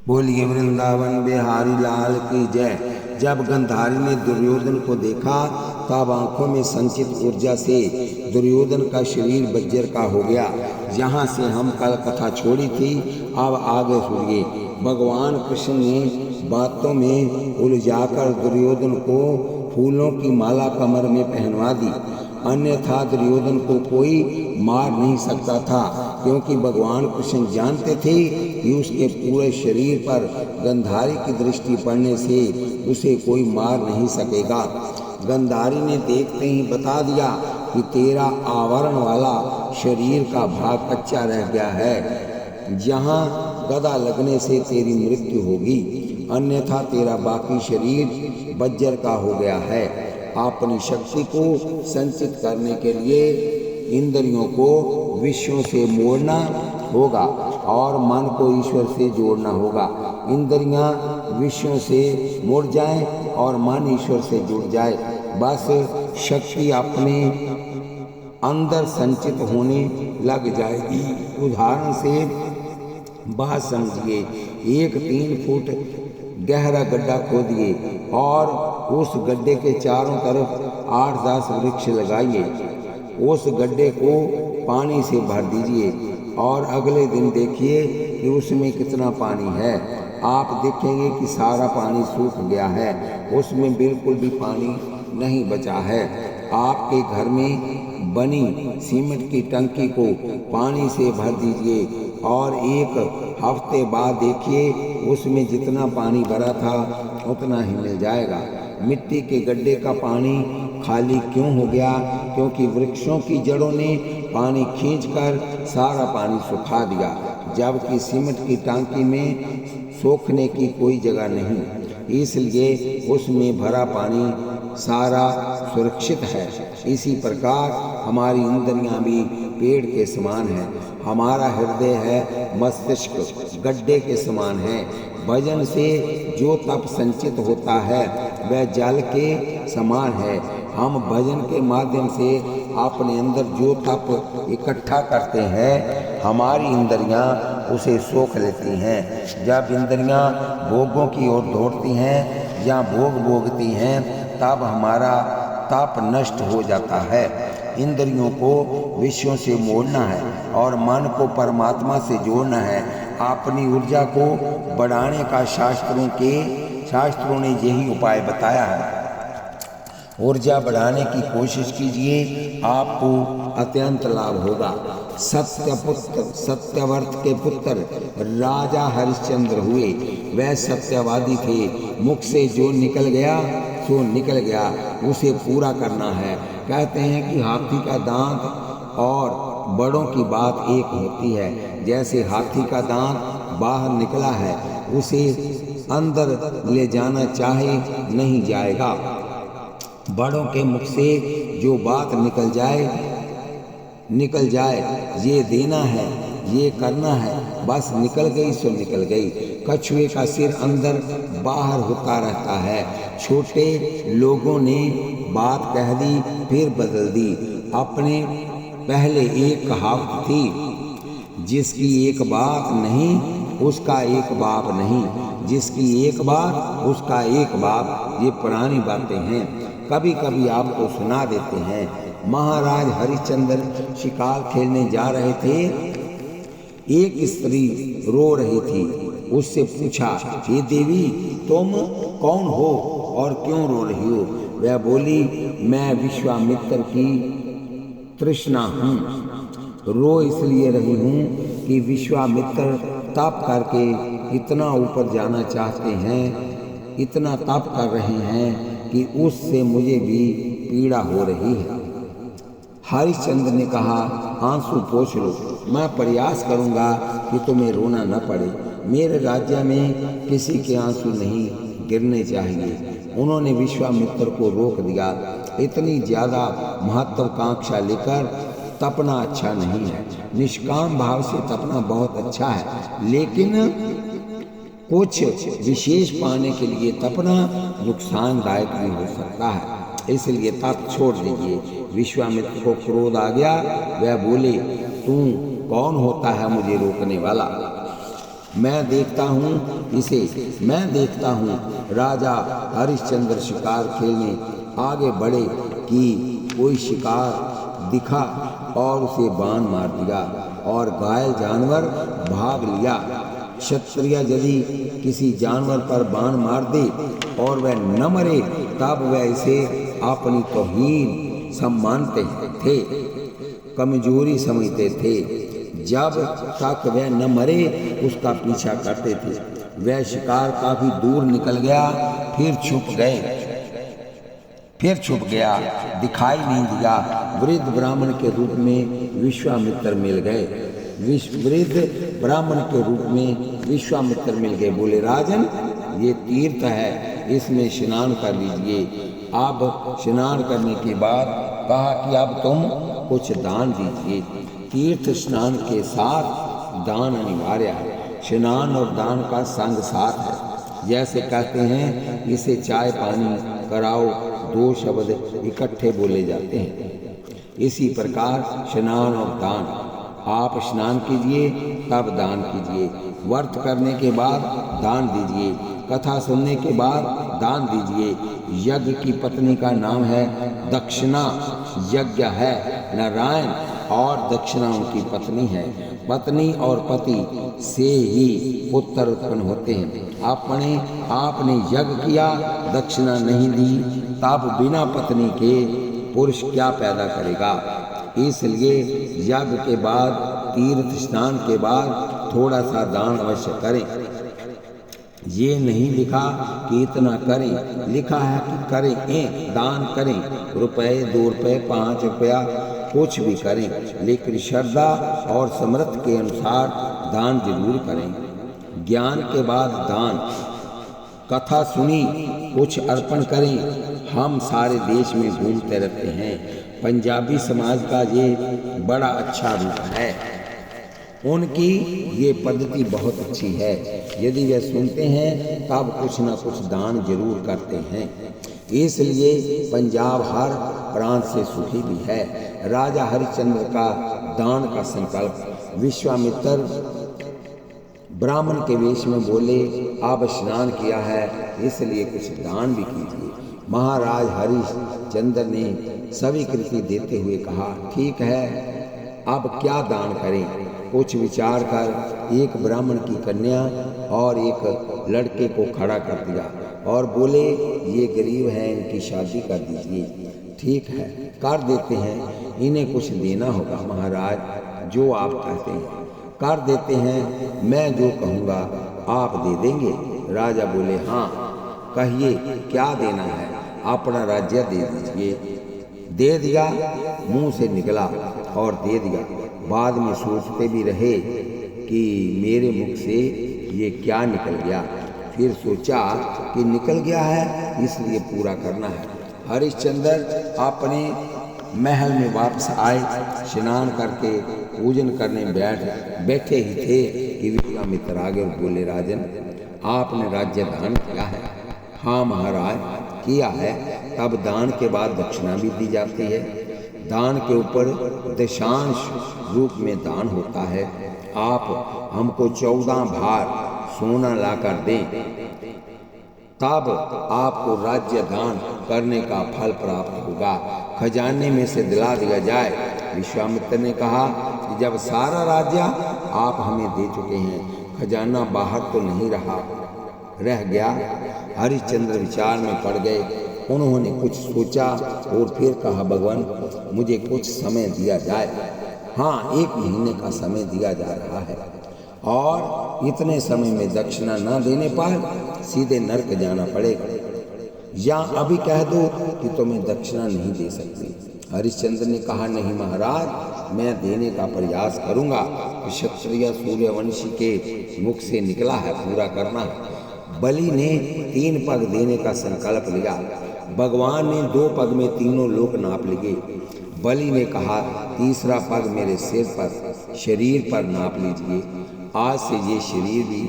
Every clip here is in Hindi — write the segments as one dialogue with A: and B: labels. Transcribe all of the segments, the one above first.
A: बोलिए वृंदावन बिहारी लाल की जय। जब गंधारी ने दुर्योधन को देखा तब आंखों में संचित ऊर्जा से दुर्योधन का शरीर वज्र का हो गया। जहाँ से हम कल कथा छोड़ी थी अब आगे सुनिए। भगवान कृष्ण ने बातों में उलझाकर दुर्योधन को फूलों की माला कमर में पहनवा दी, अन्यथा दुर्योधन को कोई मार नहीं सकता था, क्योंकि भगवान कृष्ण जानते थे कि उसके पूरे शरीर पर गंधारी की दृष्टि पड़ने से उसे कोई मार नहीं सकेगा। गंधारी ने देखते ही बता दिया कि तेरा आवरण वाला शरीर का भाग कच्चा रह गया है, जहाँ गदा लगने से तेरी मृत्यु होगी, अन्यथा तेरा बाकी शरीर वज्र का हो गया है। अपनी शक्ति को संचित करने के लिए इंद्रियों को विषयों से मोड़ना होगा और मन को ईश्वर से जोड़ना होगा। इंद्रियां विषयों से मुड़ जाएं और मन ईश्वर से जुड़ जाए, बस शक्ति अपने अंदर संचित होने लग जाएगी। उदाहरण से बात समझिए। एक 3 फुट गहरा गड्ढा खोदिए और उस गड्ढे के चारों तरफ 8-10 वृक्ष लगाइए। उस गड्ढे को पानी से भर दीजिए और अगले दिन देखिए कि उसमें कितना पानी है। आप देखेंगे कि सारा पानी सूख गया है, उसमें बिल्कुल भी पानी नहीं बचा है। आपके घर में बनी सीमेंट की टंकी को पानी से भर दीजिए और 1 हफ्ते बाद देखिए उसमें जितना पानी भरा था उतना ही मिल जाएगा। मिट्टी के गड्ढे का पानी खाली क्यों हो गया? क्योंकि वृक्षों की जड़ों ने पानी खींचकर सारा पानी सुखा दिया, जबकि सीमेंट की टांकी में सोखने की कोई जगह नहीं, इसलिए उसमें भरा पानी सारा सुरक्षित है। इसी प्रकार हमारी इंद्रियां भी पेड़ के समान है, हमारा हृदय है मस्तिष्क गड्ढे के समान है। भजन से जो तप संचित होता है वह जल के समान है। हम भजन के माध्यम से अपने अंदर जो तप इकट्ठा करते हैं हमारी इंद्रियां उसे सोख लेती हैं। जब इंद्रियां भोगों की ओर दौड़ती हैं या भोग भोगती हैं तब हमारा तप नष्ट हो जाता है। इंद्रियों को विषयों से मोड़ना है और मन को परमात्मा से जोड़ना है। अपनी ऊर्जा को बढ़ाने का शास्त्रों ने यही उपाय बताया है। ऊर्जा बढ़ाने की कोशिश कीजिए, आपको अत्यंत लाभ होगा। सत्यवर्त के पुत्र राजा हरिश्चंद्र हुए। वह सत्यवादी थे। मुख से जो निकल गया सो निकल गया, उसे पूरा करना है। कहते हैं कि हाथी का दांत और बड़ों की बात एक होती है। जैसे हाथी का दांत बाहर निकला है, उसे अंदर ले जाना चाहे नहीं जाएगा। बड़ों के मुख से जो बात निकल जाए, ये देना है, ये करना है, बस निकल गई सो निकल गई। कछुए का सिर अंदर बाहर होता रहता है। छोटे लोगों ने बात कह दी फिर बदल दी। अपने पहले एक कहावत थी, जिसकी एक बात नहीं उसका एक बाप नहीं, जिसकी एक बात उसका एक बाप। ये पुरानी बातें हैं, कभी कभी आपको सुना देते हैं। महाराज हरिश्चंद्र शिकार खेलने जा रहे थे। एक स्त्री रो रही थी। उससे पूछा, हे देवी, तुम कौन हो और क्यों रो रही हो? वह बोली, मैं विश्वामित्र की तृष्णा हूँ। रो इसलिए रही हूँ कि विश्वामित्र तप करके इतना ऊपर जाना चाहते हैं, इतना तप कर रहे हैं कि उससे मुझे भी पीड़ा हो रही है। हरिश्चंद्र ने कहा, आंसू पोंछ लो, मैं प्रयास करूंगा कि तुम्हें रोना न पड़े। मेरे राज्य में किसी के आंसू नहीं गिरने चाहिए। उन्होंने विश्वामित्र को रोक दिया। इतनी ज़्यादा महत्वाकांक्षा लेकर तपना अच्छा नहीं है। निष्काम भाव से तपना बहुत अच्छा है, लेकिन कुछ विशेष पाने के लिए तपना नुकसानदायक भी हो सकता है, इसलिए तप छोड़ दीजिए। विश्वामित्र को क्रोध आ गया। वह बोले, तू कौन होता है मुझे रोकने वाला? मैं देखता हूँ राजा हरिश्चंद्र शिकार खेलने आगे बढ़े कि कोई शिकार दिखा और उसे बाण मार दिया और घायल जानवर भाग लिया। क्षत्रिय यदि किसी जानवर पर बाण मार दे और वह न मरे तब वह इसे अपनी तौहीन सम्मानते थे, कमजोरी समझते थे। जब तक वह न मरे उसका पीछा करते थे। वह शिकार काफी दूर निकल गया, फिर छुप गया, दिखाई नहीं दिया। वृद्ध ब्राह्मण के रूप में विश्वामित्र मिल गए। विश्वामित्र मिल गए। बोले, राजन, ये तीर्थ है, इसमें स्नान कर लीजिए। अब स्नान करने के बाद कहा कि अब तुम कुछ दान दीजिए। तीर्थ स्नान के साथ दान अनिवार्य है। स्नान और दान का संग साथ है। जैसे कहते हैं इसे चाय पानी कराओ, दो शब्द इकट्ठे बोले जाते हैं। इसी प्रकार स्नान और दान, आप स्नान कीजिए तब दान कीजिए, व्रत करने के बाद दान दीजिए, कथा सुनने के बाद दान दीजिए। यज्ञ की पत्नी का नाम है दक्षिणा। यज्ञ है नारायण और दक्षिणा उनकी पत्नी है। पत्नी और पति से ही पुत्र उत्पन्न होते हैं। आपने यज्ञ किया, दक्षिणा नहीं दी, तब बिना पत्नी के पुरुष क्या पैदा करेगा। इसलिए यज्ञ के बाद, तीर्थ स्नान के बाद थोड़ा सा दान अवश्य करें। ये नहीं लिखा कि इतना करें, लिखा है कि करें, दान करें। रुपए, 2 रुपए, 5 रुपया, कुछ भी करें, लेकिन श्रद्धा और समर्थ के अनुसार दान जरूर करें। ज्ञान के बाद दान, कथा सुनी, कुछ अर्पण करें। हम सारे देश में घूमते रहते हैं। पंजाबी समाज का ये बड़ा अच्छा रूप है। उनकी ये पद्धति बहुत अच्छी है। यदि वे सुनते हैं तब कुछ न कुछ दान जरूर करते हैं। इसलिए पंजाब हर प्रांत से सुखी भी है। राजा हरिश्चंद्र का दान का संकल्प। विश्वामित्र ब्राह्मण के वेश में बोले, अब स्नान किया है इसलिए कुछ दान भी कीजिए। महाराज हरिश्चंद्र ने स्वीकृति देते हुए कहा, ठीक है, अब क्या दान करें। कुछ विचार कर एक ब्राह्मण की कन्या और एक लड़के को खड़ा कर दिया और बोले, ये गरीब हैं, इनकी शादी कर दीजिए। ठीक है, कर देते हैं, इन्हें कुछ देना होगा। महाराज, जो आप कहते हैं कर देते हैं, मैं जो कहूँगा आप दे देंगे। राजा बोले, हाँ, कहिए क्या देना है। अपना राज्य दे दीजिए। दे दिया, मुंह से निकला और दे दिया। बाद में सोचते भी रहे कि मेरे मुख से ये क्या निकल गया। फिर सोचा कि निकल गया है इसलिए पूरा करना है। हरिश्चंद्र अपने महल में वापस आए। स्नान करके पूजन करने बैठे ही थे कि विश्वामित्र आगे बोले, राजन, आपने राज्य दान किया है। हाँ महाराज, किया है। तब दान के बाद दक्षिणा भी दी जाती है। दान के ऊपर दशांश रूप में दान होता है। आप हमको 14 भार सोना लाकर दें, तब आपको राज्य दान करने का फल प्राप्त होगा। खजाने में से दिला दिया जाए। विश्वामित्र ने कहा कि जब सारा राज्य आप हमें दे चुके हैं, खजाना बाहर तो नहीं रह गया। हरिश्चंद्र विचार में पड़ गए। उन्होंने कुछ सोचा और फिर कहा, भगवान, मुझे कुछ समय दिया जाए। हाँ, 1 महीने का समय दिया जा रहा है और इतने समय में दक्षिणा न देने पर सीधे नरक जाना पड़ेगा, या अभी कह दो कि तुम्हें दक्षिणा नहीं दे सकती। हरिश्चंद्र ने कहा, नहीं महाराज, मैं देने का प्रयास करूंगा। क्षत्रिय सूर्यवंशी के मुख से निकला है, पूरा करना है। बलि ने 3 पग देने का संकल्प लिया। भगवान ने 2 पग में तीनों लोक नाप लिए। बलि ने कहा, तीसरा पग मेरे सिर पर, शरीर पर नाप लीजिए। आज से ये शरीर भी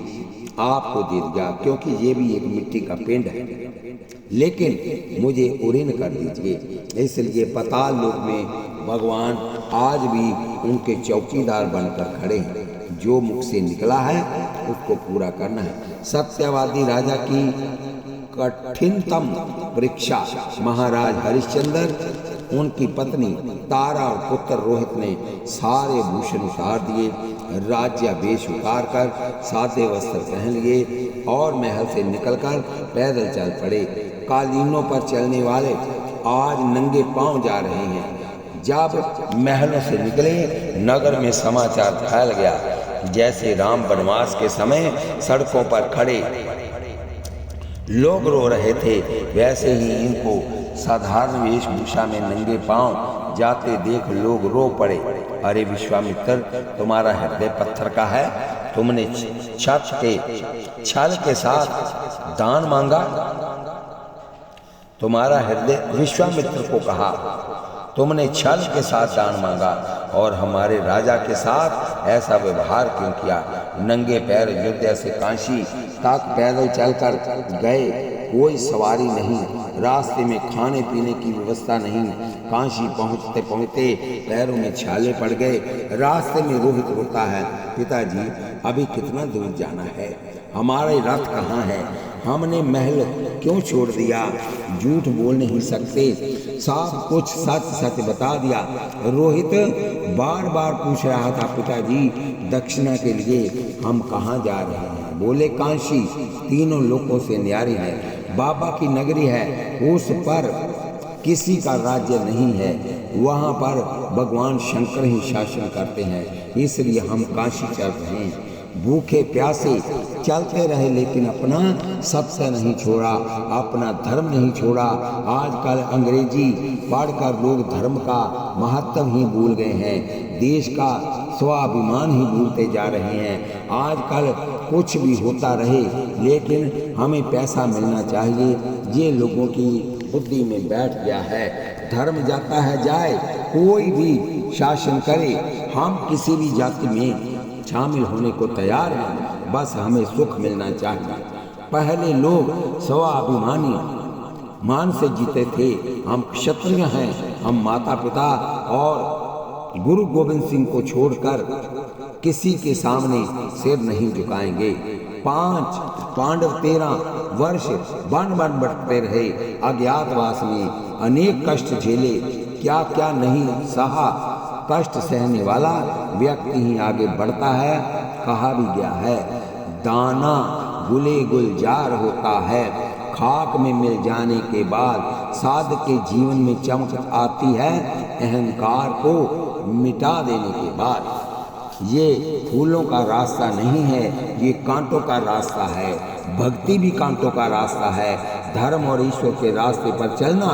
A: आपको दे दिया, क्योंकि ये भी एक मिट्टी का पिंड है, लेकिन मुझे उरीन कर दीजिए। इसलिए पाताल लोक में भगवान आज भी उनके चौकीदार बनकर खड़े हैं। जो मुख से निकला है उसको पूरा करना है। सत्यवादी राजा की कठिनतम परीक्षा महाराज हरिश्चंद्र, उनकी पत्नी तारा और पुत्र रोहित ने सारे भूषण उतार दिए, राज्याभिषेक उतार कर सादे वस्त्र पहन लिए और महल से निकलकर पैदल चल पड़े। कालीनों पर चलने वाले आज नंगे पांव जा रहे हैं। जब महलों से निकले नगर में समाचार फैल गया, जैसे राम वनवास के समय सड़कों पर खड़े लोग रो रहे थे, वैसे ही इनको साधारण वेशभूषा में नंगे पांव जाते देख लोग रो पड़े। अरे विश्वामित्र, तुम्हारा हृदय पत्थर का है, तुमने छल के साथ दान मांगा। तुम्हारा हृदय, विश्वामित्र को कहा, तुमने छल के साथ दान मांगा और हमारे राजा के साथ ऐसा व्यवहार क्यों किया? नंगे पैर अयोध्या से काशी तक पैदल चलकर गए, कोई सवारी नहीं, रास्ते में खाने पीने की व्यवस्था नहीं। काशी पहुँचते पहुँचते पैरों में छाले पड़ गए। रास्ते में रोहित रोता है, पिताजी अभी कितना दूर जाना है, हमारे रथ कहाँ है, हमने महल क्यों छोड़ दिया? झूठ बोल नहीं सकते, सब कुछ सच सच बता दिया। रोहित बार बार पूछ रहा था, पिताजी दक्षिणा के लिए हम कहाँ जा रहे हैं? बोले काशी तीनों लोकों से न्यारी है, बाबा की नगरी है, उस पर किसी का राज्य नहीं है, वहाँ पर भगवान शंकर ही शासन करते हैं, इसलिए हम काशी चल रहे हैं। भूखे प्यासे चलते रहे लेकिन अपना सत्य नहीं छोड़ा, अपना धर्म नहीं छोड़ा। आजकल अंग्रेजी पढ़कर लोग धर्म का महत्व ही भूल गए हैं, देश का स्वाभिमान ही भूलते जा रहे हैं। आजकल कुछ भी होता रहे लेकिन हमें पैसा मिलना चाहिए, ये लोगों की बुद्धि में बैठ गया है। धर्म जाता है जाए, कोई भी शासन करे, हम किसी भी जाति में शामिल होने को तैयार हैं, बस हमें सुख मिलना चाहिए। पहले लोग स्वाभिमानी मान से जीते थे, हम क्षत्रिय हैं, हम माता पिता और गुरु गोविंद सिंह को छोड़कर किसी के सामने सिर नहीं झुकाएंगे। 5 पांडव 13 वर्ष वन वन भटकते रहे, अज्ञातवास में अनेक कष्ट झेले, क्या क्या नहीं सहा। कष्ट सहने वाला व्यक्ति ही आगे बढ़ता है। कहा भी गया है, दाना गुले गुलजार होता है, खाक में मिल जाने के बाद साधक के जीवन में चमक आती है, अहंकार को मिटा देने के बाद। ये फूलों का रास्ता नहीं है, ये कांटों का रास्ता है। भक्ति भी कांटों का रास्ता है, धर्म और ईश्वर के रास्ते पर चलना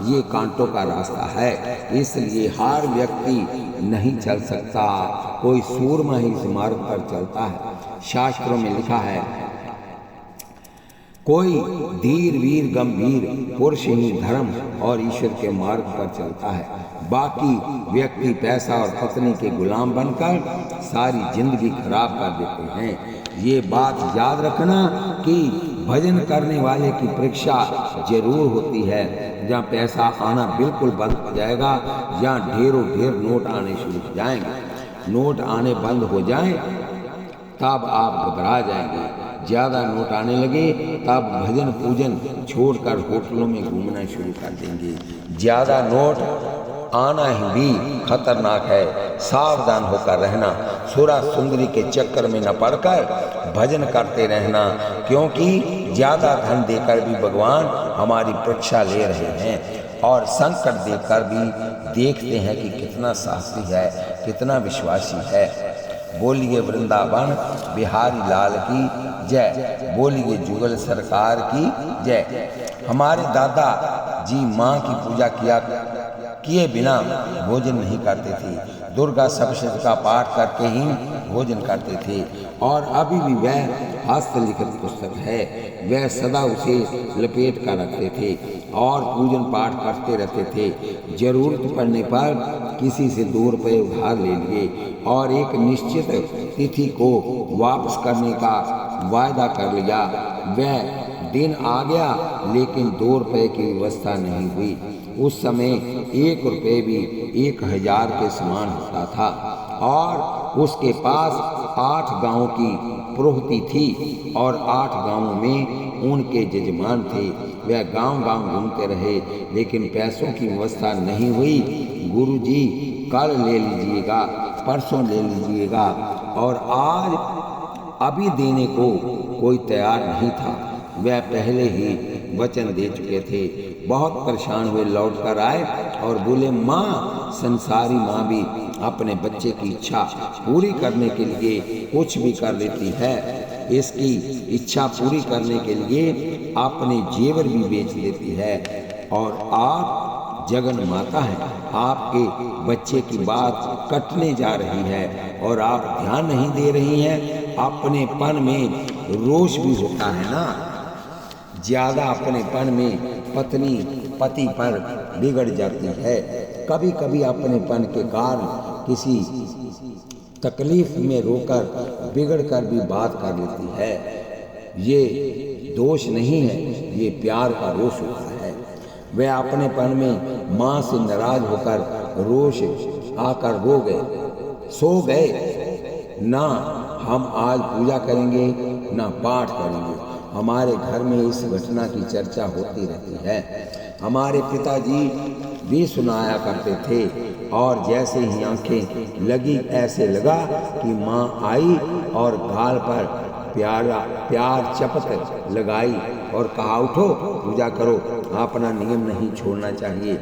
A: ये कांटों का रास्ता है। इसलिए हर व्यक्ति नहीं चल सकता, कोई सूरमा ही इस मार्ग पर चलता है। शास्त्रों में लिखा है, कोई धीर वीर गंभीर पुरुष ही धर्म और ईश्वर के मार्ग पर चलता है। बाकी व्यक्ति पैसा और पत्नी के गुलाम बनकर सारी जिंदगी खराब कर देते हैं। ये बात याद रखना कि भजन करने वाले की परीक्षा जरूर होती है। जहाँ पैसा आना बिल्कुल बंद हो जाएगा, जहाँ ढेरों ढेर नोट आने शुरू हो जाएंगे, नोट आने बंद हो जाएं तब आप घबरा जाएंगे। ज़्यादा नोट आने लगे तब भजन पूजन छोड़कर होटलों में घूमना शुरू कर देंगे। ज़्यादा नोट आना ही भी खतरनाक है, सावधान होकर रहना। सुरा सुंदरी के चक्कर में न पड़कर भजन करते रहना, क्योंकि ज़्यादा धन देकर भी भगवान हमारी परीक्षा ले रहे हैं और संकट देकर भी देखते हैं कि कितना साहसी है, कितना विश्वासी है। बोलिए वृंदावन बिहारी लाल की जय, बोलिए जुगल सरकार की जय। हमारे दादा जी माँ की पूजा किए बिना भोजन नहीं करते थे, दुर्गा सप्तशती का पाठ करके ही भोजन करते थे। और अभी भी वह हस्तलिखित पुस्तक है, वह सदा उसे लपेट कर रखते थे और पूजन पाठ करते रहते थे। जरूरत पड़ने पर किसी से 2 रुपये उधार ले लिए और एक निश्चित तिथि को वापस करने का वायदा कर लिया। वह दिन आ गया लेकिन 2 रुपये की व्यवस्था नहीं हुई। उस समय 1 रुपये भी 1000 के समान होता था और उसके पास 8 गांवों की प्रोहती थी और 8 गांवों में उनके जजमान थे। वह गांव-गांव घूमते रहे, लेकिन पैसों की व्यवस्था नहीं हुई। गुरुजी कल ले लीजिएगा, परसों ले लीजिएगा, और आज अभी देने को कोई तैयार नहीं था। वह पहले ही वचन दे चुके थे। बहुत परेशान हुए लौट कर आए और बोले, माँ, संसारी माँ भी अपने बच्चे की इच्छा पूरी करने के लिए कुछ भी कर देती है। इसकी इच्छा पूरी करने के लिए अपने जेवर भी बेच देती है, और आप जगन माता हैं। आपके बच्चे की बात कटने जा रही है और आप ध्यान नहीं दे रही हैं। अपनेपन में रोष भी होता है ना। ज्यादा अपनेपन में पत्नी पति पर बिगड़ जाती है। कभी कभी अपनेपन के कारण किसी तकलीफ में रोकर बिगड़ कर भी बात कर लेती है। ये दोष नहीं है, ये प्यार का रोष होता है। वह अपनेपन में माँ से नाराज होकर रोष आकर रो गए, सो गए। ना हम आज पूजा करेंगे, ना पाठ करेंगे। हमारे घर में इस घटना की चर्चा होती रहती है। हमारे पिताजी भी सुनाया करते थे, और जैसे ही आंखें लगी ऐसे लगा कि माँ आई और गाल पर प्यार चपत लगाई और कहा, उठो, पूजा करो, अपना नियम नहीं छोड़ना चाहिए।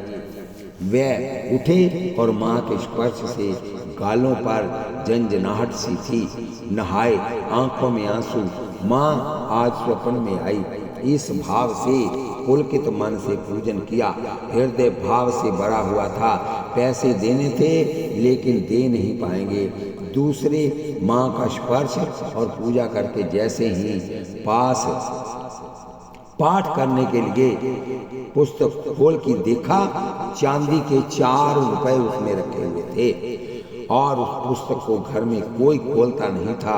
A: वे उठे और माँ के स्पर्श से गालों पर झंझनाहट सी थी। नहाए, आंखों में आंसू। माँ आज स्वप्न में आई। इस भाव से पुलकित मन से पूजन किया। हृदय भाव से भरा हुआ था। पैसे देने थे, लेकिन दे नहीं पाएंगे। दूसरे माँ का स्पर्श और पूजा करके जैसे ही पास पाठ करने के लिए पुस्तक खोल के देखा, चांदी के 4 रुपए उसमें रखे हुए थे, और उस पुस्तक को घर में कोई खोलता नहीं था।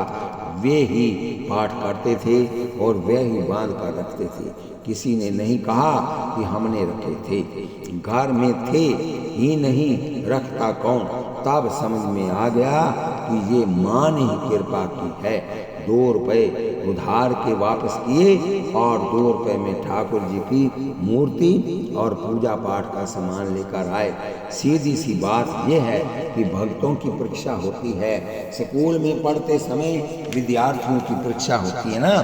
A: वे ही पाठ करते थे और वे ही बांध कर रखते थे। किसी ने नहीं कहा कि हमने रखे थे। घर में थे ही नहीं, रखता कौन। तब समझ में आ गया कि ये माँ ने ही कृपा की है। 2 रुपए उधार के वापस किए और 2 रुपए में ठाकुर जी की मूर्ति और पूजा पाठ का सामान लेकर आए। सीधी सी बात यह है कि भक्तों की परीक्षा होती है। स्कूल में पढ़ते समय विद्यार्थियों की परीक्षा होती है ना।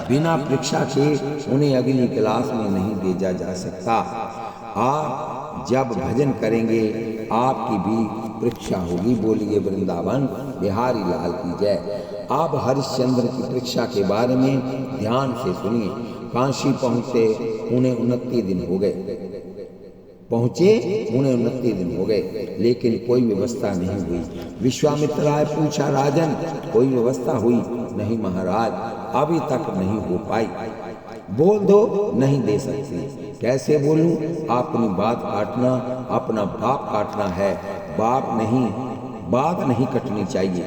A: बिना परीक्षा के उन्हें अगली क्लास में नहीं भेजा जा सकता। आप जब भजन करेंगे आपकी भी परीक्षा होगी। बोलिए वृंदावन बिहारी लाल की जय। आप हरिश्चंद्र की परीक्षा के बारे में ध्यान से सुनिए। काशी पहुँचे उन्हें 29 दिन हो गए। उन्हें 29 दिन हो गए, लेकिन कोई व्यवस्था नहीं हुई। विश्वामित्र राय पूछा, राजन कोई व्यवस्था हुई? नहीं महाराज, अभी तक नहीं हो पाई। बोल दो, नहीं दे सकते। कैसे बोलूं? अपनी बात काटना अपना बाप काटना है, बात नहीं कटनी चाहिए।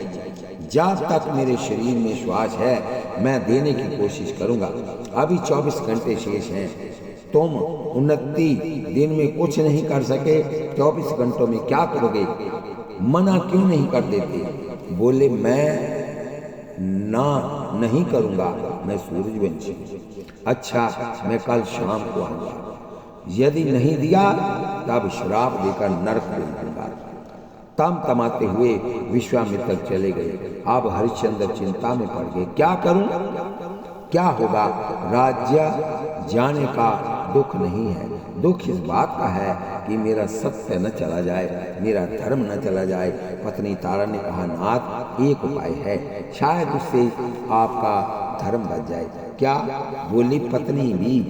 A: जब तक मेरे शरीर में श्वास है मैं देने की कोशिश करूंगा। अभी 24 घंटे शेष हैं। तुम 29 दिन में कुछ नहीं कर सके, 24 घंटों में क्या करोगे? मना क्यों नहीं कर देते? बोले, मैं नहीं करूंगा, मैं सूरजवंशी। अच्छा, मैं कल शाम को आऊंगा। यदि नहीं दिया तब श्राप देकर नरक भेज दूंगा। तमाते हुए विश्वामित्र चले गए। अब हरिश्चंद्र चिंता में पड़ गए। क्या करूं? क्या होगा? राज्य जाने का दुख नहीं है, दुख इस बात का है कि मेरा सत्य न चला जाए, मेरा धर्म न चला जाए। पत्नी तारा ने कहा, नाथ एक उपाय है, शायद उससे आपका धर्म बच जाए। क्या? बोली, पत्नी भी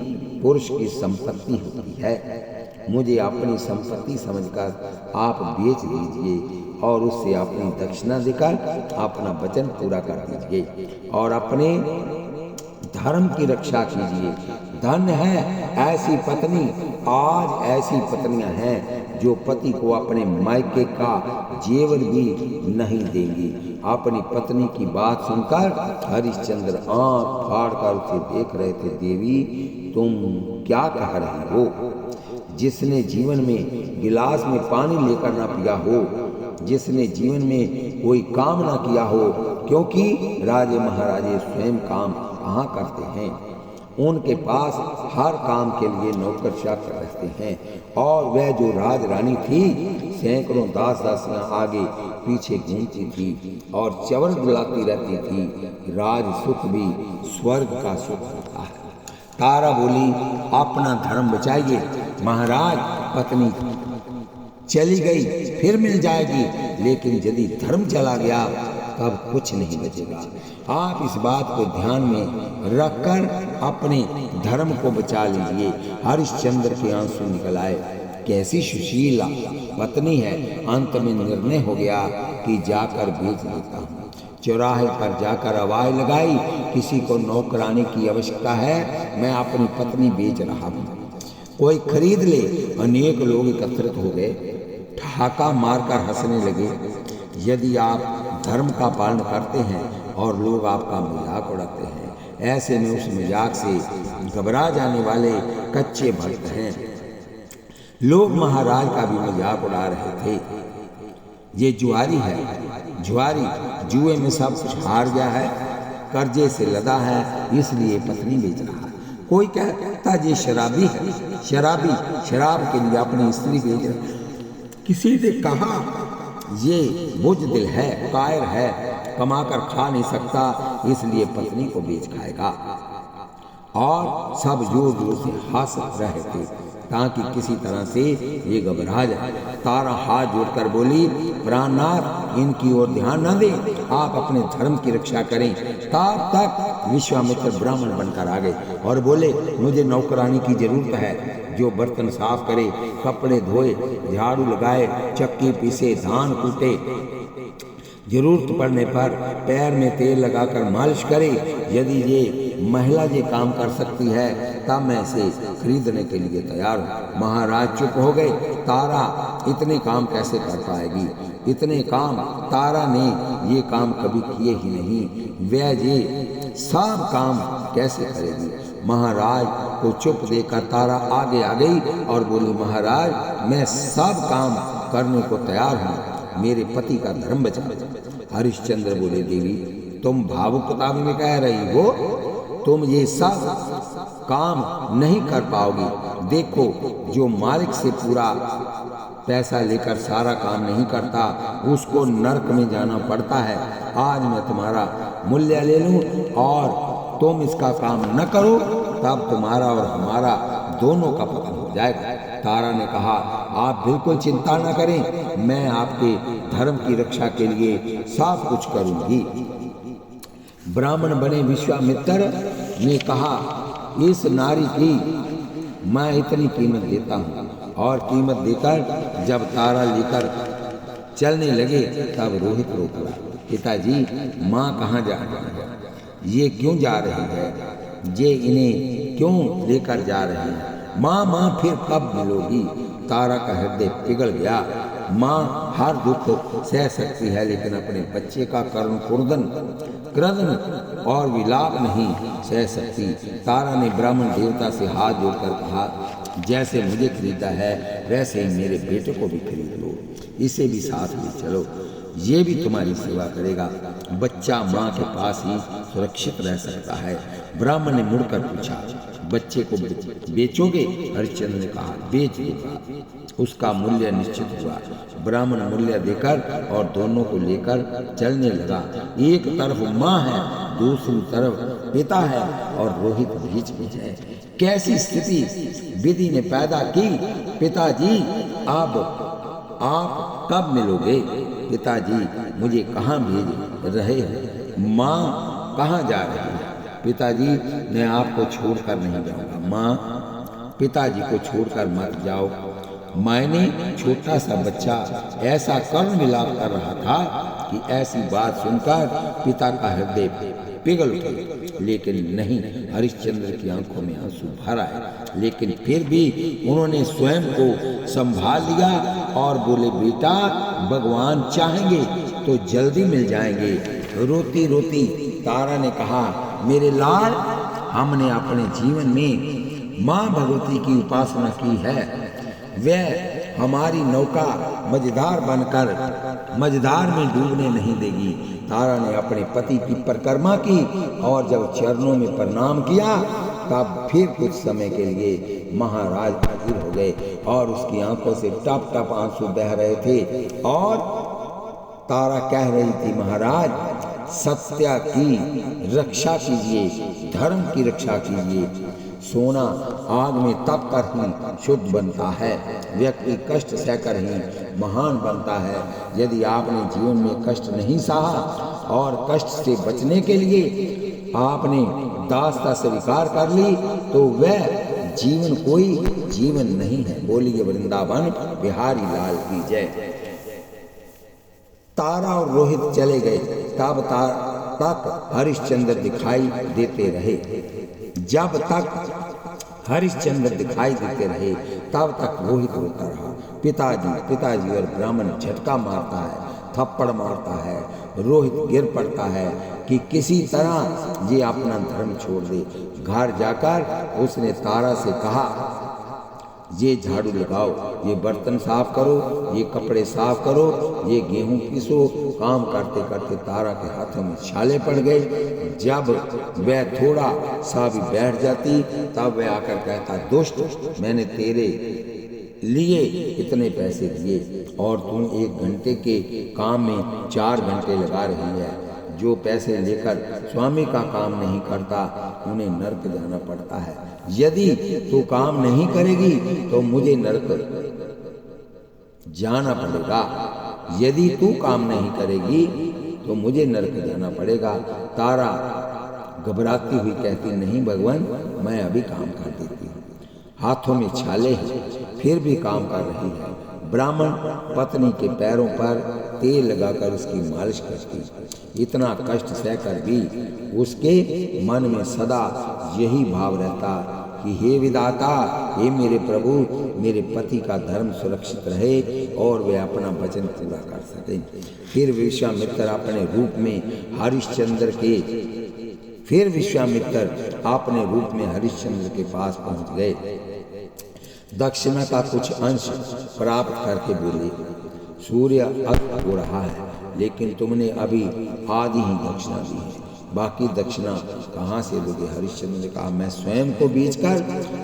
A: पुरुष की संपत्ति होती है। मुझे अपनी संपत्ति समझकर आप बेच दीजिए और उससे अपनी दक्षिणा देकर अपना वचन पूरा कर दीजिए और अपने धर्म की रक्षा कीजिए। धन्य है ऐसी पत्नी। आज ऐसी पत्नियां हैं जो पति को अपने मायके का जेवर भी नहीं देंगी। अपनी पत्नी की बात सुनकर हरिश्चंद्र आंख फाड़कर उसे देख रहे थे। देवी, तुम क्या कह रही हो? जिसने जीवन में गिलास में पानी लेकर ना पिया हो, जिसने जीवन में कोई काम ना किया हो, क्योंकि राजे महाराजे स्वयं काम कहाँ करते हैं, उनके पास हर काम के लिए नौकर चाकर रहते हैं। और वह जो राज रानी थी सैकड़ों दास दासियां आगे पीछे घूमती थी और चवर दिलाती रहती थी। राज सुख भी स्वर्ग का सुख होता है। तारा बोली, अपना धर्म बचाइए। महाराज, पत्नी चली गई फिर मिल जाएगी, लेकिन यदि धर्म चला गया तब कुछ नहीं बचेगा। आप इस बात को ध्यान में रखकर अपने धर्म को बचा लीजिए। हरिश्चंद्र के आंसू निकल आए। कैसी सुशीला पत्नी है। अंत में निर्णय हो गया कि जाकर बेच देता हूँ। चौराहे पर जाकर आवाज लगाई, किसी को नौकरानी की आवश्यकता है, मैं अपनी पत्नी बेच रहा हूँ, कोई खरीद ले। अनेक लोग एकत्रित हो गए, ठहाका मारकर हंसने लगे। यदि आप धर्म का पालन करते हैं और लोग आपका मजाक उड़ाते हैं, ऐसे में उस मजाक से घबरा जाने वाले कच्चे भक्त हैं। लोग महाराज का भी मजाक उड़ा रहे थे। ये जुआरी है, जुआरी जुए में सब कुछ हार गया है, कर्जे से लदा है, इसलिए पत्नी बेच रहा है। कोई कहता ये शराबी है, शराबी शराब के लिए अपनी स्त्री बेच रहा है। किसी ने कहा ये बुज़दिल है, कायर है, कमाकर खा नहीं सकता, इसलिए पत्नी को बेच खाएगा। और सब जोर जोर से हंस रहे थे ताकि किसी तरह से ये घबरा जाए। तारा हाथ जोड़कर बोली, प्राणनाथ, इनकी ओर ध्यान न दें, आप अपने धर्म की रक्षा करें। तब तक विश्वामित्र ब्राह्मण बनकर आ गए और बोले, मुझे नौकरानी की जरूरत है, जो बर्तन साफ करे, कपड़े धोए, झाड़ू लगाए, चक्की पीसे, धान कूटे, जरूरत पड़ने पर पैर में तेल लगाकर मालिश करे। यदि ये महिला ये काम कर सकती है तब मैं इसे खरीदने के लिए तैयार हूँ। महाराज चुप हो गए। तारा इतने काम कैसे कर पाएगी? इतने काम तारा ने ये काम कभी किए ही नहीं, वह ये सब काम कैसे करेगी? महाराज को चुप देकर तारा आगे आ गई और बोली, महाराज, मैं सब काम करने को तैयार हूँ, मेरे पति का धर्म बचा। हरिश्चंद्र बोले, देवी, तुम भावुकता में कह रही हो, तुम ये सब काम नहीं कर पाओगी। देखो, जो मालिक से पूरा पैसा लेकर सारा काम नहीं करता, उसको नरक में जाना पड़ता है। आज मैं तुम्हारा मूल्य ले लूं और तुम इसका काम न करो, तब तुम्हारा और हमारा दोनों का पतन हो जाएगा। तारा ने कहा, आप बिल्कुल चिंता न करें, मैं आपके धर्म की रक्षा के लिए सब कुछ करूंगी। ब्राह्मण बने विश्वामित्र ने कहा, इस नारी की मैं इतनी कीमत देता हूँ। और कीमत देकर जब तारा लेकर चलने लगे तब रोहित रोक पड़ा। पिताजी, माँ कहाँ जा रही है? ये क्यों जा रही है? ये इन्हें क्यों लेकर जा रही है? माँ फिर कब मिलोगी? तारा का हृदय पिघल गया। माँ हर दुख सह सकती है, लेकिन अपने बच्चे का क्रदन और विलाप नहीं सह सकती। तारा ने ब्राह्मण देवता से हाथ जोड़कर कहा, जैसे मुझे खरीदा है वैसे ही मेरे बेटे को भी खरीद लो, इसे भी साथ ले चलो, ये भी तुम्हारी सेवा करेगा। बच्चा माँ के पास ही सुरक्षित रह सकता है। ब्राह्मण ने मुड़कर पूछा, बच्चे को बेचोगे? हरिश्चंद्र ने कहा, बेच दूंगा। उसका मूल्य निश्चित हुआ। ब्राह्मण मूल्य देकर और दोनों को लेकर चलने लगा। एक तरफ माँ है, दूसरी तरफ पिता है और रोहित बीच में है। कैसी स्थिति विधि ने पैदा की। पिताजी, अब आप कब मिलोगे? पिताजी, मुझे कहाँ भेज रहे हो? माँ कहाँ जा रही है? पिताजी, मैं आपको छोड़कर नहीं जाऊंगा। माँ, पिताजी को छोड़कर मत जाओ। मैंने छोटा सा बच्चा ऐसा कर्ण विलाप कर रहा था कि ऐसी बात सुनकर पिता का हृदय पिघल उठे, लेकिन नहीं, हरिश्चंद्र की आंखों में आंसू भर आए। लेकिन फिर भी उन्होंने स्वयं को संभाल लिया और बोले, बेटा, भगवान चाहेंगे तो जल्दी मिल जाएंगे। रोती रोती तारा ने कहा, मेरे लाल, हमने अपने जीवन में माँ भगवती की उपासना की है, वह हमारी नौका मझधार बनकर मझधार में डूबने नहीं देगी। तारा ने अपने पति की परिक्रमा की और जब चरणों में प्रणाम किया तब फिर कुछ समय के लिए महाराज हाजिर हो गए और उसकी आंखों से टप टप आंसू बह रहे थे और तारा कह रही थी, महाराज सत्य की रक्षा कीजिए, धर्म की रक्षा कीजिए। सोना आग में तप कर ही शुद्ध बनता है, व्यक्ति कष्ट सहकर ही महान बनता है। यदि आपने जीवन में कष्ट नहीं सहा और कष्ट से बचने के लिए आपने दासता स्वीकार कर ली तो वह जीवन कोई जीवन नहीं है। बोलिए वृंदावन बिहारी लाल की जय। तारा और रोहित चले गए तब तक हरिश्चंद्र दिखाई देते रहे। जब तक हरिश्चंद्र दिखाई देते रहे तब तक रोहित रोता रहा। पिताजी और ब्राह्मण झटका मारता है, थप्पड़ मारता है, रोहित गिर पड़ता है कि किसी तरह ये अपना धर्म छोड़ दे। घर जाकर उसने तारा से कहा, ये झाड़ू लगाओ, ये बर्तन साफ करो, ये कपड़े साफ करो, ये गेहूं पीसो। काम करते करते तारा के हाथों में छाले पड़ गए। जब वह थोड़ा सा भी बैठ जाती तब वह आकर कहता, दुष्ट, मैंने तेरे लिए इतने पैसे दिए और तुम 1 घंटे के काम में 4 घंटे लगा रही है। जो पैसे लेकर स्वामी का काम नहीं करता उन्हें नरक जाना पड़ता है। यदि तू काम नहीं करेगी तो मुझे नरक जाना पड़ेगा। यदि तू काम नहीं करेगी तो मुझे नरक जाना पड़ेगा। तारा घबराती हुई कहती, नहीं भगवान, मैं अभी काम कर देती हूँ। हाथों में छाले हैं फिर भी काम कर रही है। ब्राह्मण पत्नी के पैरों पर तेल लगाकर उसकी मालिश करती। इतना कष्ट सहकर भी उसके मन में सदा यही भाव रहता कि हे विधाता, हे मेरे प्रभु, मेरे पति का धर्म सुरक्षित रहे और वे अपना वचन पूरा कर सकें। फिर विश्वामित्र अपने रूप में हरिश्चंद्र के पास पहुंच गए। दक्षिणा का कुछ अंश प्राप्त करके बोले, सूर्य अस्त हो रहा है लेकिन तुमने अभी आधी ही दक्षिणा दी है, बाकी दक्षिणा कहाँ से दोगे? हरिश्चंद्र ने कहा, मैं स्वयं को बेचकर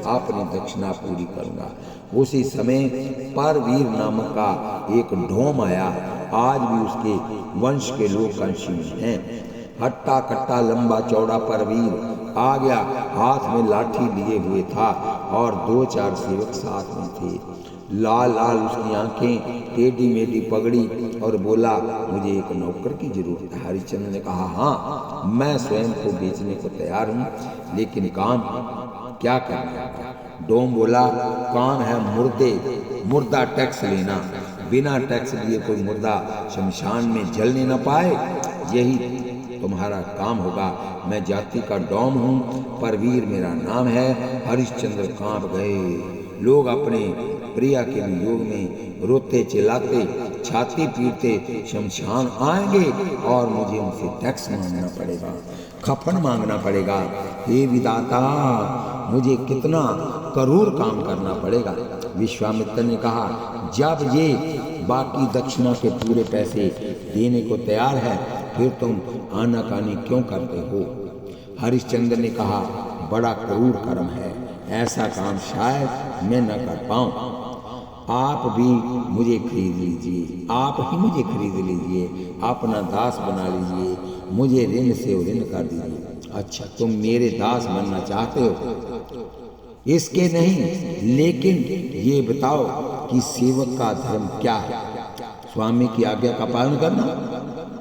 A: अपनी दक्षिणा पूरी करूंगा। उसी समय परवीर नामक का एक ढोम आया। आज भी उसके वंश के लोग कंशी में हैं। हट्टा कट्टा लंबा चौड़ा परवीर आ गया, हाथ में लाठी लिए हुए था और 2-4 सेवक साथ में थे। लाल लाल उसकी आंखें, टेढ़ी मेढ़ी पगड़ी और बोला, मुझे एक नौकर की जरूरत है। हरिश्चंद्र ने कहा, हाँ, मैं स्वयं को बेचने को तैयार हूँ, लेकिन काम क्या करना है? डोम बोला, काम है मुर्दा टैक्स लेना। बिना टैक्स लिए कोई मुर्दा शमशान में जलने न पाए, यही तुम्हारा काम होगा। मैं जाति का डोम हूँ, परवीर मेरा नाम है। हरिश्चंद्र कांप गए। लोग अपने प्रिया के वियोग में रोते चिल्लाते, छाती पीटते शमशान आएंगे और मुझे उनसे टैक्स मांगना पड़ेगा, खफन मांगना पड़ेगा। हे विधाता, मुझे कितना करूर काम करना पड़ेगा। विश्वामित्र ने कहा, जब ये बाकी दक्षिणा के पूरे पैसे देने को तैयार है फिर तुम आनाकानी क्यों करते हो? हरिश्चंद्र ने कहा, बड़ा क्रूर कर्म है, ऐसा काम शायद मैं न कर पाऊं। आप भी मुझे खरीद लीजिए, आप ही मुझे खरीद लीजिए, अपना दास बना लीजिए, मुझे ऋण से ऋण कर दीजिए। अच्छा, तुम मेरे दास बनना चाहते हो? इसके नहीं, लेकिन ये बताओ कि सेवक का धर्म क्या है? स्वामी की आज्ञा का पालन करना।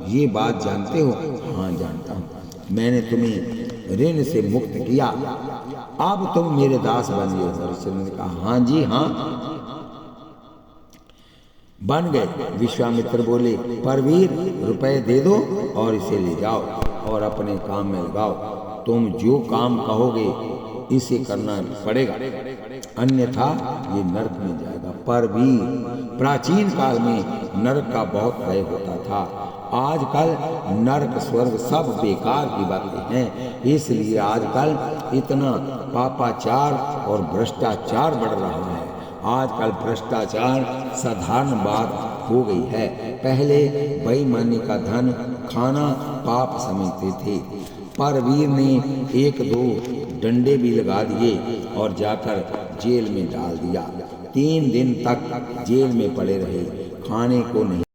A: ये बात जानते हो? हाँ, जानता हूँ। मैंने तुम्हें ऋण से मुक्त किया, अब तुम मेरे दास बन गए। हरिश्चंद्र ने कहा, हाँ जी हाँ, बन गए। विश्वामित्र बोले, परवीर, रुपए दे दो और इसे ले जाओ और अपने काम में लगाओ। तुम जो काम कहोगे इसे करना पड़ेगा, अन्यथा ये नरक में जाएगा। परवीर, प्राचीन काल में नरक का बहुत भय होता था। आजकल नरक स्वर्ग सब बेकार की बातें हैं, इसलिए आजकल इतना पापाचार और भ्रष्टाचार बढ़ रहा है। आजकल भ्रष्टाचार साधारण बात हो गई है। पहले बेईमानी का धन खाना पाप समझते थे, पर वीर ने 1-2 डंडे भी लगा दिए और जाकर जेल में डाल दिया। 3 दिन तक जेल में पड़े रहे, खाने को नहीं